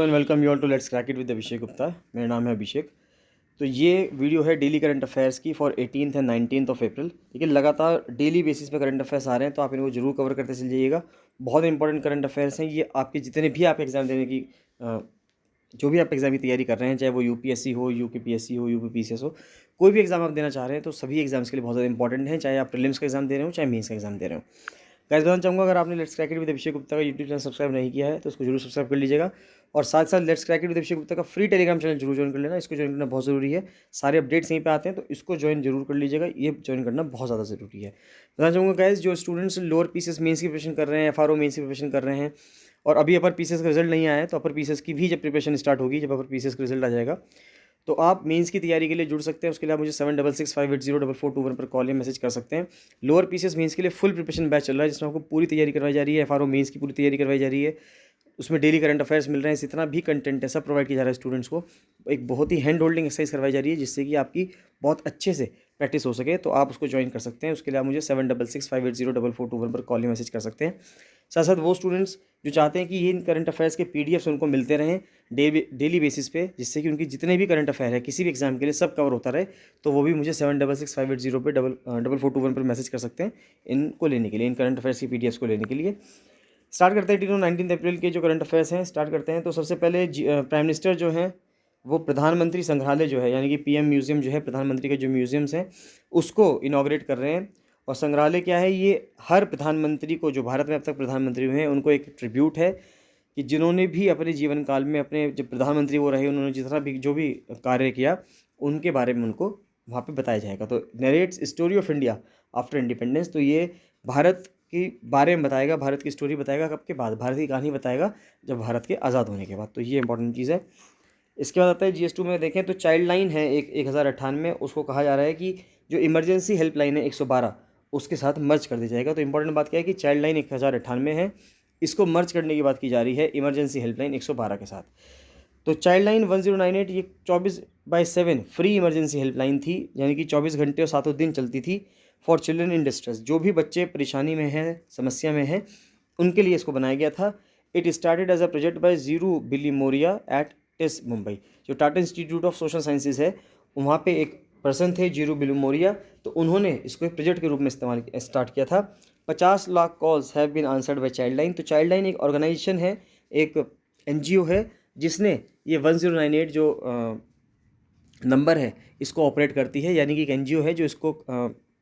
And welcome you all to let's crack it with Abhishek Gupta. मेरा नाम है अभिषेक। तो ये वीडियो है डेली करंट अफेयर्स की for 18th and 19th of April. ठीक है, लगातार डेली बेसिस पे करंट अफेयर्स आ रहे हैं तो आप इनको जरूर कवर करते चल जाइएगा। बहुत इंपॉर्टेंट करंट अफेयर्स हैं ये। आपके जितने भी आप एग्ज़ाम देने की जो भी आप एग्ज़ाम की तैयारी कर रहे हैं, चाहे वो यूपीएससी हो, यूकेपीएससी हो, यूपीपीसीएस हो, कोई भी एग्ज़ाम आप देना चाह रहे हैं तो सभी एग्जाम्स के लिए बहुत ज़्यादा इंपॉर्टेंट है। चाहे आप प्रीलिम्स का एग्जाम दे रहे हो, चाहे मेंस का एग्जाम दे रहे हो। गाइस, बताना चाहूँगा, अगर आपने let's crack it with Abhishek Gupta का यूट्यूब चैनल सब्सक्राइब नहीं किया है तो उसको जरूर सब्सक्राइब कर लीजिएगा। और साथ साथ let's crack it with Abhishek Gupta का फ्री टेलीग्राम चैनल जरूर ज्वाइन कर लेना। इसको ज्वाइन करना बहुत ज़रूरी है। सारे अपडेट्स यहीं पे आते हैं तो इसको ज्वाइन जरूर कर लीजिएगा। ये ज्वाइन करना बहुत ज़्यादा ज़रूरी है। बताना चाहूँगा गाइस, जो स्टूडेंट्स लोअर पीसीएस मेंस की प्रिपरेशन कर रहे हैं, एफआरओ मेंस की प्रिपरेशन कर रहे हैं और अभी अपर पीसीएस का रिजल्ट नहीं आया है, तो अपर पीसीएस की भी जब प्रिपरेशन स्टार्ट होगी, जब अपर पीसीएस का रिजल्ट आ जाएगा, तो आप मेंस की तैयारी के लिए जुड़ सकते हैं। उसके लिए आप मुझे 7665804421 पर कॉल या मैसेज कर सकते हैं। लोअर पीसीएस मेंस के लिए फुल प्रिपरेशन बैच चल रहा है, जिसमें आपको पूरी तैयारी करवाई जा रही है। एफआरओ मेंस की पूरी तैयारी करवाई जा रही है। उसमें डेली करंट अफेयर्स मिल रहे हैं, जितना भी कंटेंट है सब प्रोवाइड किया जा रहा है स्टूडेंट्स को। एक बहुत ही हैंड होल्डिंग एक्सरसाइज करवाई जा रही है, जिससे कि आपकी बहुत अच्छे से प्रैक्टिस हो सके। तो आप उसको ज्वाइन कर सकते हैं। उसके लिए आप मुझे 7665804421 पर कॉल या मैसेज कर सकते हैं। साथ साथ वो स्टूडेंट्स जो चाहते हैं कि ये इन करंट अफेयर्स के पीडीएफ्स उनको मिलते रहें डेली बेसिस पे, जिससे कि उनकी जितने भी करंट अफेयर है किसी भी एग्जाम के लिए सब कवर होता रहे, तो वो भी मुझे 766580 पे 4421 पर मैसेज कर सकते हैं इनको लेने के लिए, इन करंट अफेयर्स की पीडीएफ्स को लेने के लिए। स्टार्ट करते हैं 18 और 19 अप्रैल के जो करंट अफेयर्स हैं, स्टार्ट करते हैं। तो सबसे पहले प्राइम मिनिस्टर जो हैं वो प्रधानमंत्री संग्रहालय जो है, यानी कि पीएम म्यूजियम जो है, प्रधानमंत्री के जो म्यूजियम्स हैं उसको इनॉग्रेट कर रहे हैं। और संग्रहालय क्या है, ये हर प्रधानमंत्री को, जो भारत में अब तक प्रधानमंत्री हुए हैं, उनको एक ट्रिब्यूट है कि जिन्होंने भी अपने जीवन काल में, अपने जब प्रधानमंत्री वो रहे, उन्होंने जितना भी जो भी कार्य किया उनके बारे में उनको वहाँ पे बताया जाएगा। तो narrates story of India after independence, तो ये भारत के बारे में बताएगा, भारत की स्टोरी बताएगा। कब के बाद? भारत की कहानी बताएगा जब भारत के आज़ाद होने के बाद। तो ये इंपॉर्टेंट चीज़ है। इसके बाद आता है GS2 में देखें तो चाइल्ड लाइन है 1098, उसको कहा जा रहा है कि जो इमरजेंसी हेल्पलाइन है 112 उसके साथ मर्ज कर दिया जाएगा। तो इंपॉर्टेंट बात क्या है कि चाइल्ड लाइन 1098 है, इसको मर्ज करने की बात की जा रही है इमरजेंसी हेल्पलाइन 112 के साथ। तो चाइल्ड लाइन 1098 ये 24/7 फ्री इमरजेंसी हेल्पलाइन थी, यानी कि 24 घंटे और 7 दिन चलती थी फॉर चिल्ड्रन इन डिस्ट्रेस। जो भी बच्चे परेशानी में हैं, समस्या में हैं, उनके लिए इसको बनाया गया था। It started as a project by Jeroo Billimoria at TISS Mumbai. जो Tata institute of social sciences है, वहाँ पे एक पर्सन थे जीरू बिली मोरिया, तो उन्होंने इसको एक प्रोजेक्ट के रूप में इस्तेमाल स्टार्ट किया था। 50 lakh calls have been answered by child line. तो चाइल्ड लाइन एक ऑर्गेनाइजेशन है, एक NGO है, जिसने ये 1098 जो नंबर है इसको ऑपरेट करती है, यानी कि एक NGO है जो इसको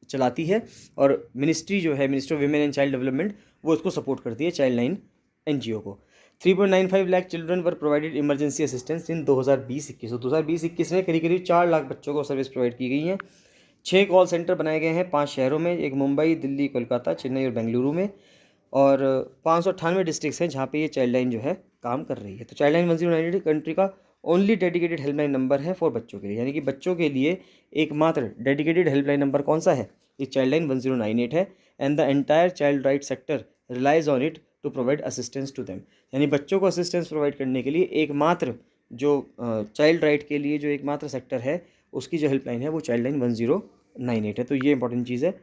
चलाती है। और मिनिस्ट्री जो है, ministry of women and child development, वो इसको सपोर्ट करती है चाइल्ड लाइन NGO को। 3.95 lakh children were provided emergency assistance in 2020-21। तो 2020-21 में करीब करीब 4 लाख बच्चों को सर्विस प्रोवाइड की गई है। 6 कॉल सेंटर बनाए गए हैं 5 शहरों में, एक मुंबई, दिल्ली, कोलकाता, चेन्नई और बेंगलुरु में। और 598 डिस्ट्रिक्ट्स हैं जहाँ पे ये चाइल्ड लाइन जो है काम कर रही है। तो चाइल्ड लाइन 1098 कंट्री का ओनली डेडिकेटेड हेल्पलाइन नंबर है फॉर बच्चों के लिए, यानी कि बच्चों के लिए एकमात्र डेडिकेटेड हेल्पलाइन नंबर कौन सा है? ये चाइल्ड लाइन 1098 है। And the entire child right sector relies on it to provide assistance to them, यानी बच्चों को असिस्टेंस प्रोवाइड करने के लिए एकमात्र जो चाइल्ड राइट के लिए जो एकमात्र सेक्टर है, उसकी जो हेल्पलाइन है वो चाइल्ड लाइन 1098 है। तो ये इंपॉर्टेंट चीज़ है।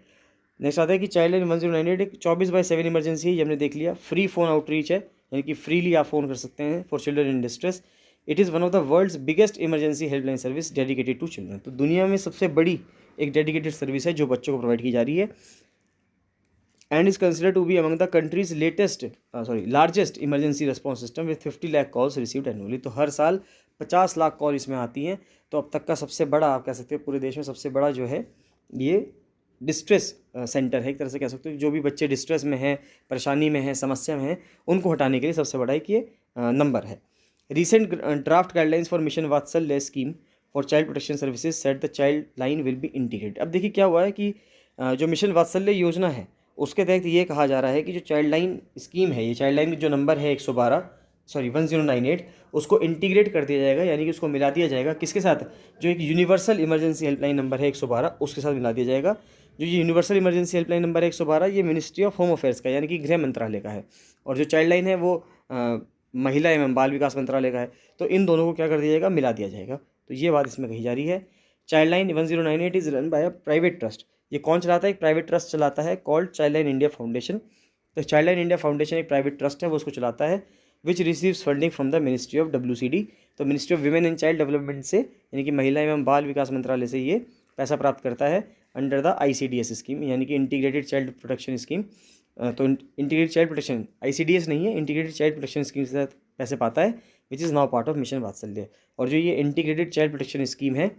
नेक्स्ट आता है कि चाइल्ड लाइन 1098 एक 24/7 इमरजेंसी है, ये हमने देख लिया। फ्री फ़ोन आउटरीच है, यानी कि फ्रीली आप फ़ोन कर सकते हैं for children in distress. It is one of the world's biggest emergency helpline service dedicated to children. तो दुनिया में सबसे बड़ी एक डेडिकेटेड सर्विस है जो बच्चों को प्रोवाइड की जा रही है। And is consider to be among the country's largest emergency response system with 50 lakh calls received annually. तो हर साल 50 लाख कॉल इसमें आती हैं। तो अब तक का सबसे बड़ा, आप कह सकते हो पूरे देश में सबसे बड़ा जो है ये डिस्ट्रेस सेंटर है, एक तरह से कह सकते हो। जो भी बच्चे डिस्ट्रेस में हैं, परेशानी में हैं, समस्या में हैं, उनको हटाने के लिए सबसे बड़ा एक ये नंबर है। Recent draft guidelines for mission Vatsalya scheme for child protection services set the child line will be integrated. अब देखिए क्या हुआ है कि जो मिशन वात्सल्य योजना है उसके तहत ये कहा जा रहा है कि जो चाइल्ड लाइन स्कीम है, ये चाइल्ड लाइन जो नंबर है 1098, उसको इंटीग्रेट कर दिया जाएगा, यानी कि उसको मिला दिया जाएगा किसके साथ? जो एक यूनिवर्सल इमरजेंसी हेल्पलाइन नंबर है 112, उसके साथ मिला दिया जाएगा। जो ये यूनिवर्सल इमरजेंसी हेल्पलाइन नंबर है 112, ये मिनिस्ट्री ऑफ होम अफेयर्स का, यानी कि गृह मंत्रालय का है। और जो चाइल्ड लाइन है वो महिला एवं बाल विकास मंत्रालय का है। तो इन दोनों को क्या कर दिया जाएगा? मिला दिया जाएगा। तो ये बात इसमें कही जा रही है। Child line 1098 is run by a private trust. ये कौन चलाता है? एक प्राइवेट ट्रस्ट चलाता है, called child line India foundation. तो चाइल्ड लाइन इंडिया फाउंडेशन एक प्राइवेट ट्रस्ट है, वो उसको चलाता है। Which receives funding from the ministry of WCD। तो ministry of women and child development से, यानी कि महिला एवं बाल विकास मंत्रालय से ये पैसा प्राप्त करता है अंडर द ICDS स्कीम, यानी कि इंटीग्रेटेड चाइल्ड प्रोटेक्शन स्कीम। तो इंटीग्रेटेड चाइल्ड प्रोटेक्शन ICDS नहीं है, इंटीग्रेटेड चाइल्ड प्रोटेक्शन स्कीम से पैसे पाता है, which is now part of mission वात्सल्य। और जो ये इंटीग्रेटेड चाइल्ड प्रोटेक्शन स्कीम है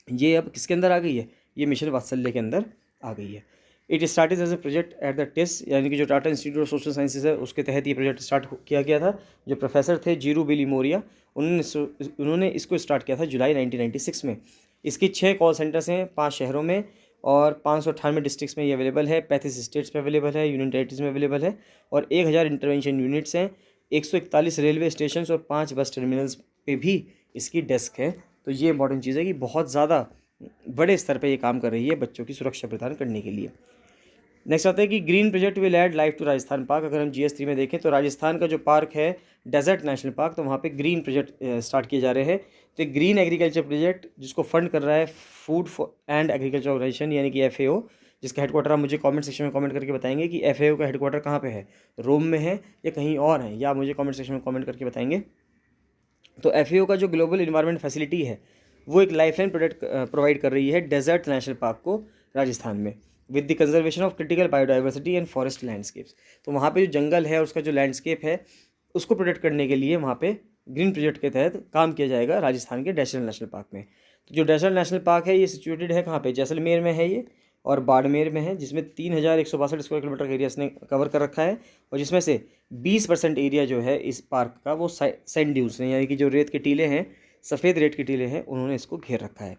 ये अब किसके अंदर आ गई है, ये मिशन वात्सल्य के अंदर आ गई है। It started as a project at the TISS, यानी कि जो Tata institute of social sciences है उसके तहत ये प्रोजेक्ट स्टार्ट किया गया था। जो प्रोफेसर थे जीरू बिली मोरिया, उन्होंने इसको स्टार्ट किया था जुलाई 1996 में। इसकी 6 कॉल सेंटर्स हैं 5 शहरों में और 598 डिस्ट्रिक्ट्स में ये अवेलेबल है, 35 स्टेट्स में अवेलेबल है, यूनियन टेरिटरीज में अवेलेबल है और 1000 इंटरवेंशन यूनिट्स हैं, 141 रेलवे स्टेशन और 5 बस टर्मिनल्स पे भी इसकी डेस्क है। तो ये इंपॉर्टेंट चीज़ है कि बहुत ज़्यादा बड़े स्तर पे ये काम कर रही है बच्चों की सुरक्षा प्रदान करने के लिए। नेक्स्ट आता है कि green project will add life to Rajasthan park. अगर हम GS3 में देखें तो राजस्थान का जो पार्क है डेजर्ट नेशनल पार्क, तो वहाँ पे ग्रीन प्रोजेक्ट स्टार्ट किए जा रहे हैं। तो ग्रीन एग्रीकल्चर प्रोजेक्ट जिसको फंड कर रहा है फूड एंड एग्रीकल्चर ऑर्गेनाइजेशन, यानी कि FAO, जिसका हेडक्वार्टर आप मुझे कमेंट सेक्शन में कमेंट करके बताएंगे कि FAO का हेडक्वार्टर कहाँ पे है, रोम में है या कहीं और है, या मुझे कमेंट सेक्शन में कमेंट करके बताएंगे। तो FAO का जो ग्लोबल इन्वायरमेंट फैसिलिटी है वो एक लाइफलाइन प्रोजेक्ट प्रोवाइड कर रही है डेजर्ट नेशनल पार्क को राजस्थान में, with the conservation of critical biodiversity and forest landscapes. तो वहाँ पे जो जंगल है उसका जो लैंडस्केप है उसको प्रोटेक्ट करने के लिए वहाँ पे ग्रीन प्रोजेक्ट के तहत काम किया जाएगा राजस्थान के डेसरल नेशनल पार्क में। तो जो डेसरल नेशनल पार्क है ये सिचुएटेड है कहाँ पे, जैसलमेर में है ये और बाड़मेर में है, जिसमें 3162 स्क्वायर किलोमीटर का एरिया इसने कवर कर रखा है और जिसमें से 20% एरिया जो है इस पार्क का वो सैंड ड्यून्स हैं, यानी कि जो रेत के टीले हैं, सफ़ेद रेत के टीले हैं, उन्होंने इसको घेर रखा है।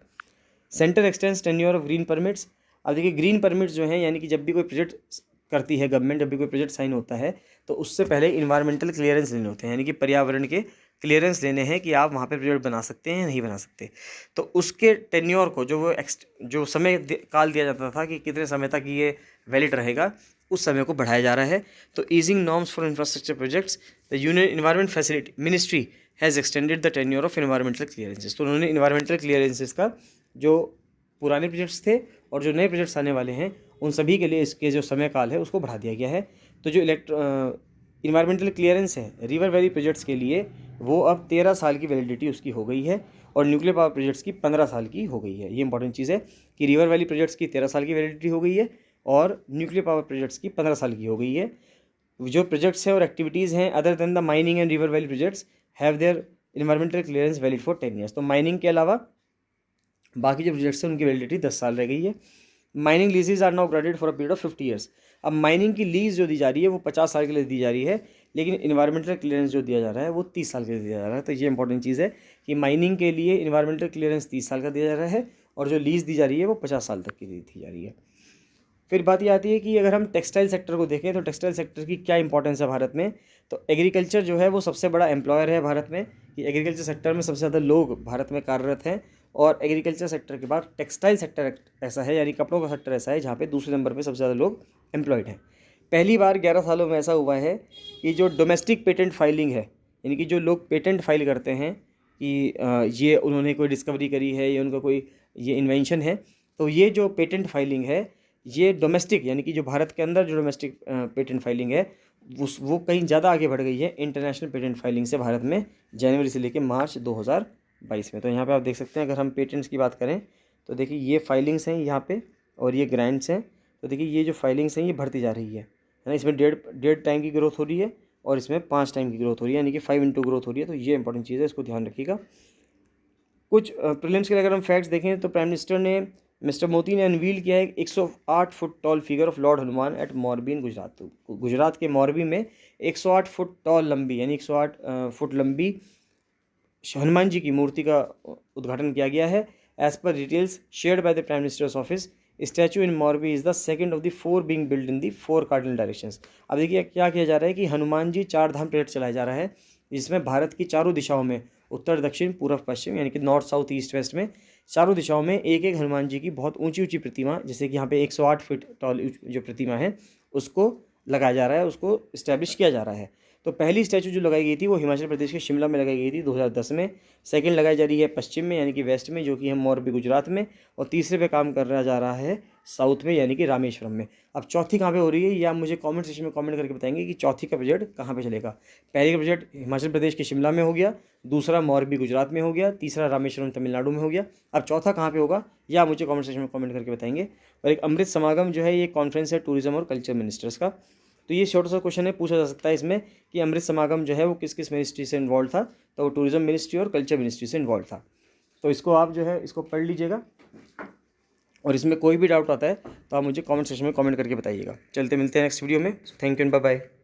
Centre expanse tenure of green permits. अब देखिए ग्रीन परमिट्स जो हैं, यानी कि जब भी कोई प्रोजेक्ट करती है गवर्नमेंट, जब भी कोई प्रोजेक्ट साइन होता है तो उससे पहले इन्वायरमेंटल क्लियरेंस लेने होते हैं, यानी कि पर्यावरण के क्लियरेंस लेने हैं कि आप वहाँ पे प्रोजेक्ट बना सकते हैं या नहीं बना सकते। तो उसके टेन्योर को जो समय काल दिया जाता था कि कितने समय तक ये वैलिड रहेगा, उस समय को बढ़ाया जा रहा है। तो easing norms for infrastructure projects, the union environment facility ministry has extended the tenure of environmental clearances. तो उन्होंने इन्वायरमेंटल क्लियरेंसेस का जो पुराने प्रोजेक्ट्स थे और जो नए प्रोजेक्ट्स आने वाले हैं उन सभी के लिए इसके जो समय काल है उसको बढ़ा दिया गया है। तो जो इन्वायरमेंटल क्लियरेंस है रिवर वैली प्रोजेक्ट्स के लिए वो अब 13 साल की वैलिडिटी उसकी हो गई है और न्यूक्लियर पावर प्रोजेक्ट्स की 15 साल की हो गई है। ये इंपॉर्टेंट चीज़ है कि रिवर वैली प्रोजेक्ट्स की 13 साल की वैलिडिटी हो गई है और न्यूक्लियर पावर प्रोजेक्ट्स की 15 साल की हो गई है। जो प्रोजेक्ट्स हैं और एक्टिविटीज़ हैं other than the mining and river valley projects have their environmental clearance valid for 10 years. तो माइनिंग के अलावा बाकी जो प्रोजेक्ट्स हैं उनकी वैलिडिटी 10 साल रह गई है। Mining leases are now granted for a period of 50 years. अब माइनिंग की लीज जो दी जा रही है वो 50 साल के लिए दी जा रही है, लेकिन इन्वायरमेंटल क्लियरेंस जो दिया जा रहा है वो 30 साल के लिए दिया जा रहा है। तो ये इंपॉर्टेंट चीज़ है कि माइनिंग के लिए इन्वायरमेंटल क्लियरेंस 30 साल का दिया जा रहा है और जो लीज दी जा रही है वो 50 साल तक की दी जा रही है। फिर बात ये आती है कि अगर हम टेक्सटाइल सेक्टर को देखें तो टेक्सटाइल सेक्टर की क्या इंपॉर्टेंस है भारत में। तो एग्रीकल्चर जो है वो सबसे बड़ा एम्प्लॉयर है भारत में, कि एग्रीकल्चर सेक्टर में सबसे ज़्यादा लोग भारत में कार्यरत हैं और एग्रीकल्चर सेक्टर के बाद टेक्सटाइल सेक्टर ऐसा है, यानी कपड़ों का सेक्टर ऐसा है जहाँ पे दूसरे नंबर पे सबसे ज़्यादा लोग एम्प्लॉयड हैं। पहली बार 11 सालों में ऐसा हुआ है कि जो डोमेस्टिक पेटेंट फाइलिंग है, यानी कि जो लोग पेटेंट फाइल करते हैं कि ये उन्होंने कोई डिस्कवरी करी है या उनका कोई ये इन्वेंशन है, तो ये जो पेटेंट फाइलिंग है ये डोमेस्टिक, यानी कि जो भारत के अंदर जो डोमेस्टिक पेटेंट फाइलिंग है वो कहीं ज़्यादा आगे बढ़ गई है इंटरनेशनल पेटेंट फाइलिंग से भारत में जनवरी से लेकर मार्च 2022 में। तो यहाँ पे आप देख सकते हैं, अगर हम पेटेंट्स की बात करें तो देखिए ये फाइलिंग्स हैं यहाँ पे और ये ग्रांट्स हैं। तो देखिए ये जो फाइलिंग्स हैं ये बढ़ती जा रही है ना, इसमें डेढ़ टाइम की ग्रोथ हो रही है और इसमें 5 टाइम की ग्रोथ हो रही है, यानी कि 5 इंटू ग्रोथ हो रही है। तो ये इंपॉर्टेंट चीज़ है, इसको ध्यान रखिएगा। कुछ प्रीलिम्स के लिए अगर हम फैक्ट्स देखें तो प्राइम मिनिस्टर ने मिस्टर मोदी ने अनवील किया है 108 foot tall figure of lord Hanuman at Morbi in Gujarat. Gujarat के मोरबी में 108 फुट टॉल लंबी, यानी 108 फुट लंबी हनुमान जी की मूर्ति का उद्घाटन किया गया है। As per details shared by the Prime Minister's Office, statue in Morbi is the second of the 4 being build in the 4 cardinal directions. अब देखिए क्या किया जा रहा है कि हनुमान जी 4 धाम प्रोजेक्ट चलाया जा रहा है, जिसमें भारत की चारों दिशाओं में उत्तर दक्षिण पूर्व पश्चिम, यानी कि नॉर्थ साउथ ईस्ट वेस्ट में चारों दिशाओं में एक एक हनुमान जी की बहुत ऊंची ऊंची प्रतिमा, जैसे कि यहाँ पे 108 फीट टॉल जो प्रतिमा है उसको लगाया जा रहा है, उसको इस्टेब्लिश किया जा रहा है। तो पहली स्टैचू जो लगाई गई थी वो हिमाचल प्रदेश के शिमला में लगाई गई थी 2010 में। सेकंड लगाई जा रही है पश्चिम में, यानी कि वेस्ट में, जो कि है मोरबी गुजरात में। और तीसरे पे काम कर रहा जा रहा है साउथ में यानी कि रामेश्वरम में। अब चौथी कहाँ पे हो रही है ये आप मुझे कमेंट सेक्शन में कमेंट करके बताएंगे कि चौथी का प्रोजेक्ट कहाँ पे चलेगा। पहले का प्रोजेक्ट हिमाचल प्रदेश के शिमला में हो गया, दूसरा मोरबी गुजरात में हो गया, तीसरा रामेश्वरम तमिलनाडु में हो गया। अब चौथा कहाँ पे होगा ये आप मुझे कमेंट सेक्शन में कमेंट करके बताएंगे। और एक अमृत समागम जो है ये कॉन्फ्रेंस है टूरिज्म और कल्चर मिनिस्टर्स का। तो ये छोटा सा क्वेश्चन है, पूछा जा सकता है इसमें कि अमृत समागम जो है वो किस किस मिनिस्ट्री से इन्वॉल्व था, तो वो टूरिज्म मिनिस्ट्री और कल्चर मिनिस्ट्री से इन्वॉल्व था। तो इसको आप जो है इसको पढ़ लीजिएगा, और इसमें कोई भी डाउट आता है तो आप मुझे कमेंट सेक्शन में कमेंट करके बताइएगा। चलते मिलते हैं नेक्स्ट वीडियो में। Thank you and bye bye.